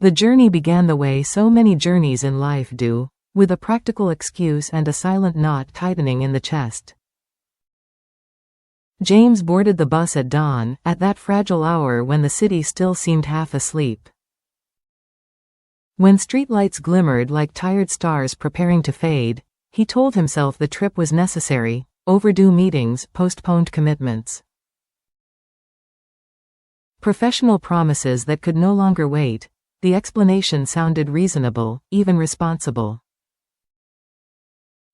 The journey began the way so many journeys in life do, with a practical excuse and a silent knot tightening in the chest. James boarded the bus at dawn, at that fragile hour when the city still seemed half asleep. When streetlights glimmered like tired stars preparing to fade, he told himself the trip was necessary: overdue meetings, postponed commitments, professional promises that could no longer wait. The explanation sounded reasonable, even responsible.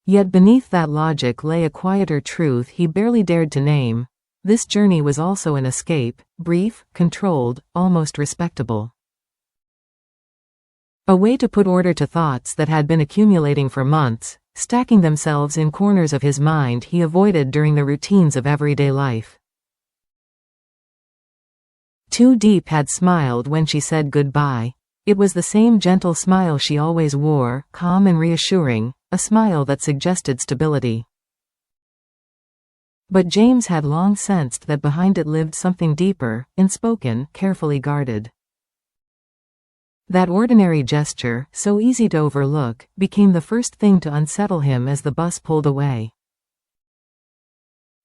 Yet beneath that logic lay a quieter truth he barely dared to name. This journey was also an escape, brief, controlled, almost respectable. A way to put order to thoughts that had been accumulating for months, stacking themselves in corners of his mind he avoided during the routines of everyday life. Tu Điệp had smiled when she said goodbye. It was the same gentle smile she always wore, calm and reassuring, a smile that suggested stability. But James had long sensed that behind it lived something deeper, unspoken, carefully guarded. That ordinary gesture, so easy to overlook, became the first thing to unsettle him as the bus pulled away.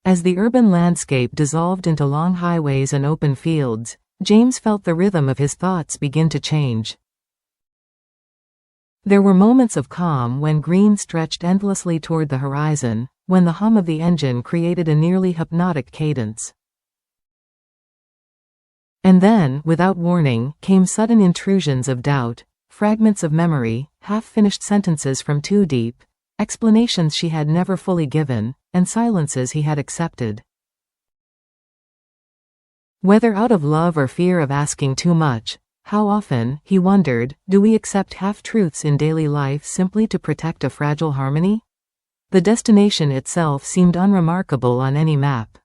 As the urban landscape dissolved into long highways and open fields, James felt the rhythm of his thoughts begin to change. There were moments of calm when green stretched endlessly toward the horizon, when the hum of the engine created a nearly hypnotic cadence. And then, without warning, came sudden intrusions of doubt, fragments of memory, half-finished sentences from Tu Điệp, explanations she had never fully given, and silences he had accepted. Whether out of love or fear of asking too much, how often, he wondered, do we accept half-truths in daily life simply to protect a fragile harmony? The destination itself seemed unremarkable on any map.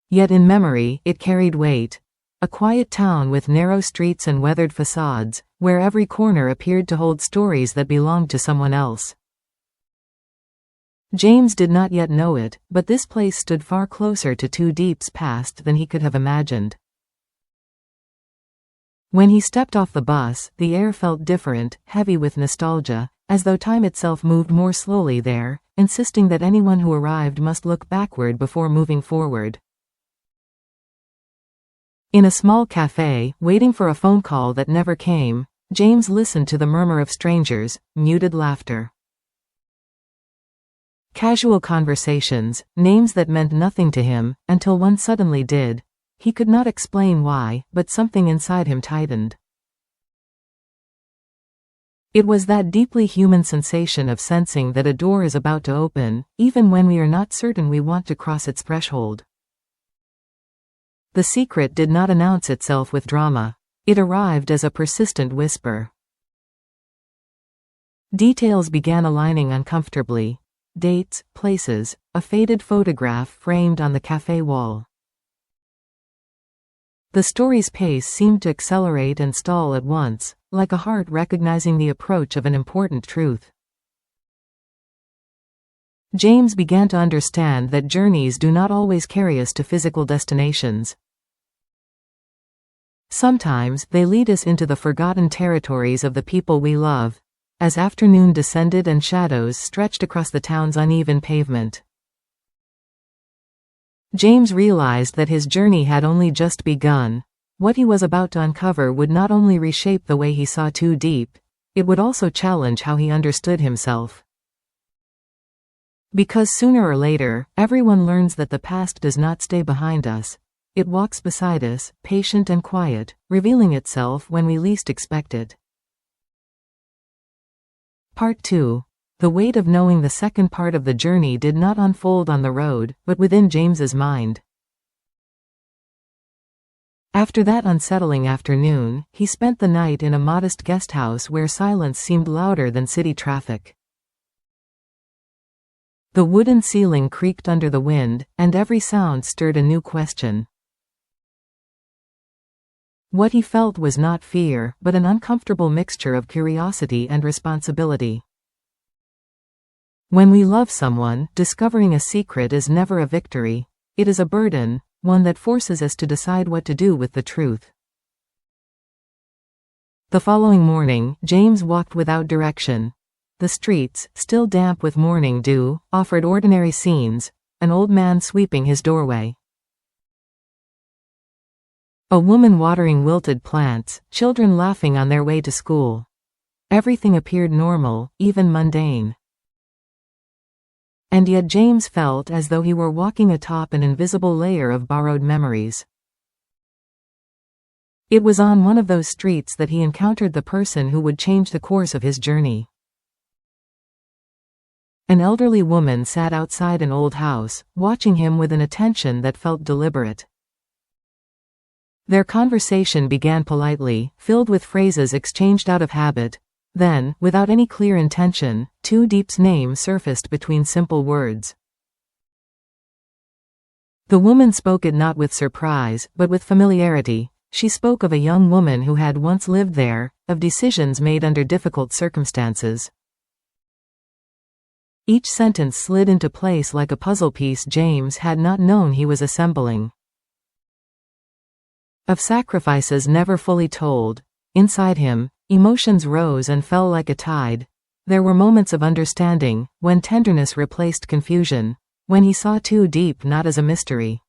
Yet in memory, it carried weight. A quiet town with narrow streets and weathered facades, where every corner appeared to hold stories that belonged to someone else. James did not yet know it, but this place stood far closer to Tu Điệp past than he could have imagined. When he stepped off the bus, the air felt different, heavy with nostalgia, as though time itself moved more slowly there, insisting that anyone who arrived must look backward before moving forward. In a small cafe, waiting for a phone call that never came, James listened to the murmur of strangers, muted laughter, casual conversations, names that meant nothing to him, until one suddenly did. He could not explain why, but something inside him tightened. It was that deeply human sensation of sensing that a door is about to open, even when we are not certain we want to cross its threshold. The secret did not announce itself with drama. It arrived as a persistent whisper. Details began aligning uncomfortably. Dates, places, a faded photograph framed on the cafe wall. The story's pace seemed to accelerate and stall at once, like a heart recognizing the approach of an important truth. James began to understand that journeys do not always carry us to physical destinations. Sometimes, they lead us into the forgotten territories of the people we love. As afternoon descended and shadows stretched across the town's uneven pavement, James realized that his journey had only just begun. What he was about to uncover would not only reshape the way he saw Tu Điệp, it would also challenge how he understood himself. Because sooner or later, everyone learns that the past does not stay behind us. It walks beside us, patient and quiet, revealing itself when we least expect it. Part 2. The weight of knowing. The second part of the journey did not unfold on the road, but within James's mind. After that unsettling afternoon, he spent the night in a modest guest house where silence seemed louder than city traffic. The wooden ceiling creaked under the wind, and every sound stirred a new question. What he felt was not fear, but an uncomfortable mixture of curiosity and responsibility. When we love someone, discovering a secret is never a victory. It is a burden, one that forces us to decide what to do with the truth. The following morning, James walked without direction. The streets, still damp with morning dew, offered ordinary scenes: an old man sweeping his doorway, a woman watering wilted plants, children laughing on their way to school. Everything appeared normal, even mundane. And yet James felt as though he were walking atop an invisible layer of borrowed memories. It was on one of those streets that he encountered the person who would change the course of his journey. An elderly woman sat outside an old house, watching him with an attention that felt deliberate. Their conversation began politely, filled with phrases exchanged out of habit. Then, without any clear intention, Tu Điep's name surfaced between simple words. The woman spoke it not with surprise, but with familiarity. She spoke of a young woman who had once lived there, of decisions made under difficult circumstances. Each sentence slid into place like a puzzle piece James had not known he was assembling. Of sacrifices never fully told. Inside him, emotions rose and fell like a tide. There were moments of understanding, when tenderness replaced confusion, when he saw Tu Điep not as a mystery,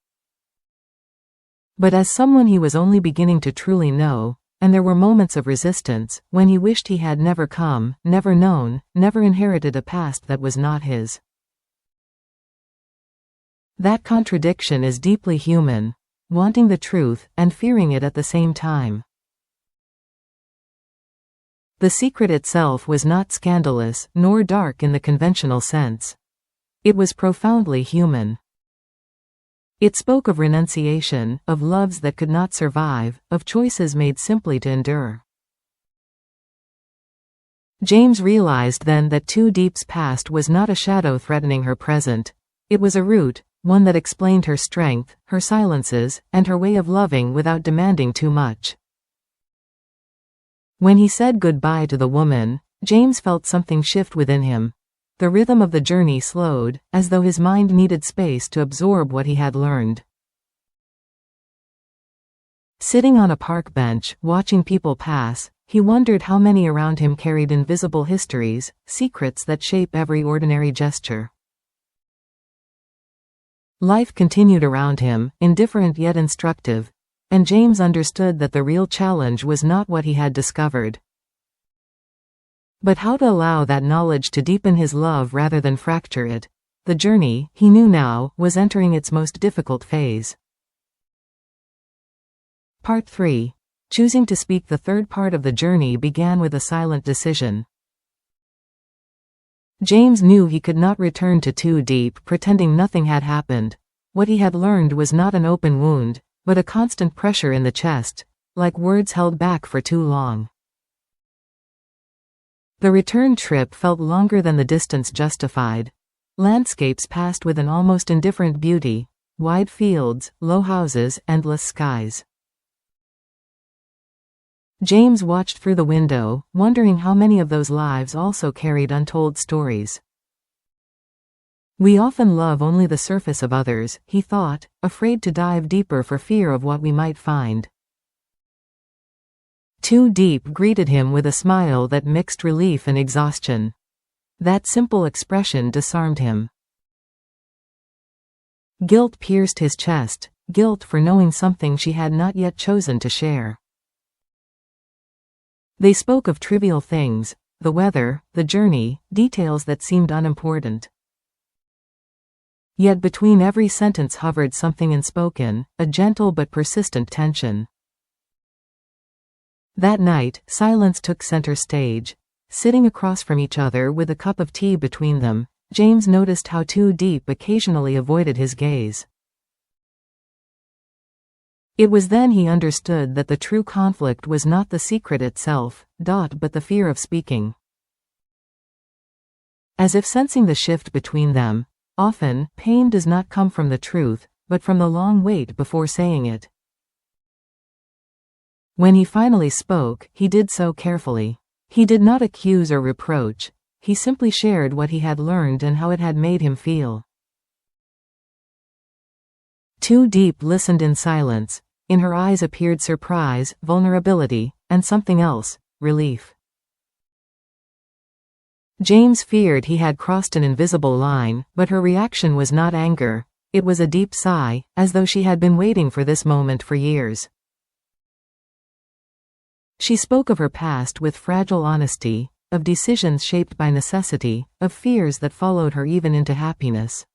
but as someone he was only beginning to truly know. And there were moments of resistance, when he wished he had never come, never known, never inherited a past that was not his. That contradiction is deeply human, wanting the truth, and fearing it at the same time. The secret itself was not scandalous, nor dark in the conventional sense. It was profoundly human. It spoke of renunciation, of loves that could not survive, of choices made simply to endure. James realized then that Tu Điep's past was not a shadow threatening her present. It was a root, one that explained her strength, her silences, and her way of loving without demanding too much. When he said goodbye to the woman, James felt something shift within him. The rhythm of the journey slowed, as though his mind needed space to absorb what he had learned. Sitting on a park bench, watching people pass, he wondered how many around him carried invisible histories, secrets that shape every ordinary gesture. Life continued around him, indifferent yet instructive, and James understood that the real challenge was not what he had discovered, but how to allow that knowledge to deepen his love rather than fracture it. The journey, he knew now, was entering its most difficult phase. Part 3. Choosing to speak. The third part of the journey began with a silent decision. James knew he could not return to Tu Điep pretending nothing had happened. What he had learned was not an open wound, but a constant pressure in the chest, like words held back for too long. The return trip felt longer than the distance justified. Landscapes passed with an almost indifferent beauty: wide fields, low houses, endless skies. James watched through the window, wondering how many of those lives also carried untold stories. We often love only the surface of others, he thought, afraid to dive deeper for fear of what we might find. Tu Điep greeted him with a smile that mixed relief and exhaustion. That simple expression disarmed him. Guilt pierced his chest, guilt for knowing something she had not yet chosen to share. They spoke of trivial things: the weather, the journey, details that seemed unimportant. Yet between every sentence hovered something unspoken, a gentle but persistent tension. That night, silence took center stage. Sitting across from each other with a cup of tea between them, James noticed how Tu Điep occasionally avoided his gaze. It was then he understood that the true conflict was not the secret itself, but the fear of speaking. As if sensing the shift between them, often, pain does not come from the truth, but from the long wait before saying it. When he finally spoke, he did so carefully. He did not accuse or reproach. He simply shared what he had learned and how it had made him feel. Tu Điep listened in silence. In her eyes appeared surprise, vulnerability, and something else, relief. James feared he had crossed an invisible line, but her reaction was not anger. It was a deep sigh, as though she had been waiting for this moment for years. She spoke of her past with fragile honesty, of decisions shaped by necessity, of fears that followed her even into happiness.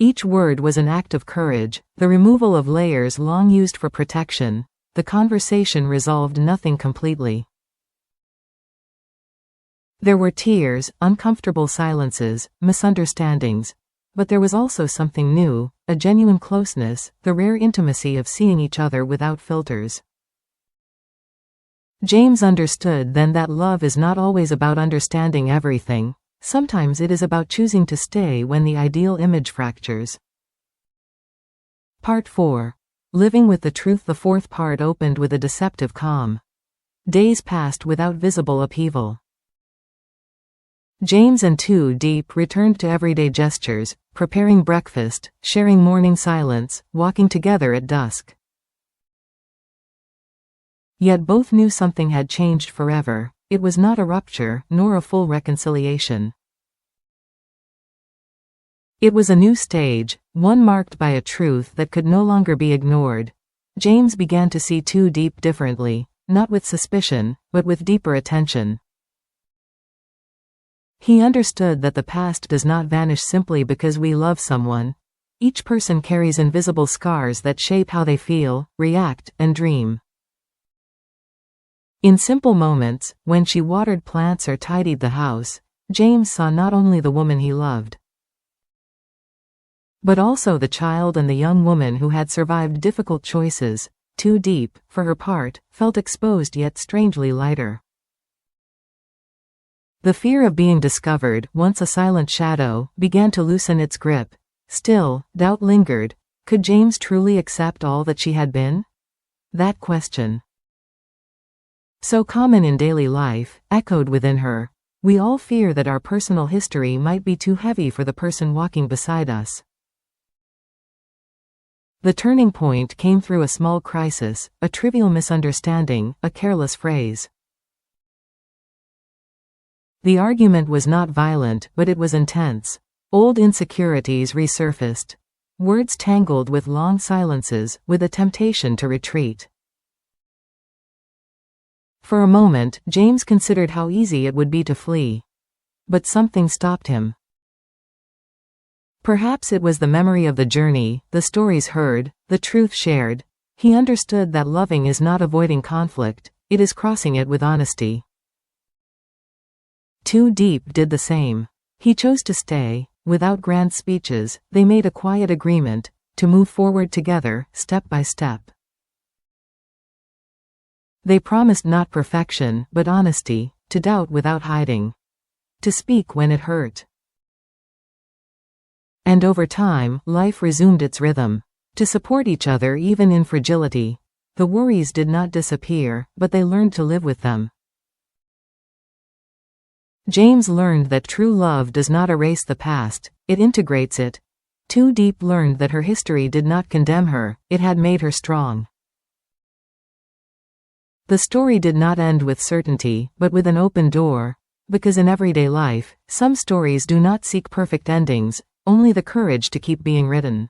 Each word was an act of courage, the removal of layers long used for protection. The conversation resolved nothing completely. There were tears, uncomfortable silences, misunderstandings. But there was also something new, a genuine closeness, the rare intimacy of seeing each other without filters. James understood then that love is not always about understanding everything. Sometimes it is about choosing to stay when the ideal image fractures. Part 4. Living with the Truth. The fourth part opened with a deceptive calm. Days passed without visible upheaval. James and Tu Điệp returned to everyday gestures, preparing breakfast, sharing morning silence, walking together at dusk. Yet both knew something had changed forever. It was not a rupture, nor a full reconciliation. It was a new stage, one marked by a truth that could no longer be ignored. James began to see Tu Điệp differently, not with suspicion, but with deeper attention. He understood that the past does not vanish simply because we love someone. Each person carries invisible scars that shape how they feel, react, and dream. In simple moments, when she watered plants or tidied the house, James saw not only the woman he loved, but also the child and the young woman who had survived difficult choices. Tu Điệp, for her part, felt exposed yet strangely lighter. The fear of being discovered, once a silent shadow, began to loosen its grip. Still, doubt lingered. Could James truly accept all that she had been? That question, so common in daily life, echoed within her. We all fear that our personal history might be too heavy for the person walking beside us. The turning point came through a small crisis, a trivial misunderstanding, a careless phrase. The argument was not violent, but it was intense. Old insecurities resurfaced. Words tangled with long silences, with a temptation to retreat. For a moment, James considered how easy it would be to flee. But something stopped him. Perhaps it was the memory of the journey, the stories heard, the truth shared. He understood that loving is not avoiding conflict, it is crossing it with honesty. Tu Điệp did the same. He chose to stay. Without grand speeches, they made a quiet agreement, to move forward together, step by step. They promised not perfection, but honesty, to doubt without hiding, to speak when it hurt. And over time, life resumed its rhythm, to support each other even in fragility. The worries did not disappear, but they learned to live with them. James learned that true love does not erase the past, it integrates it. Tu Điệp learned that her history did not condemn her, it had made her strong. The story did not end with certainty, but with an open door. Because in everyday life, some stories do not seek perfect endings, only the courage to keep being written.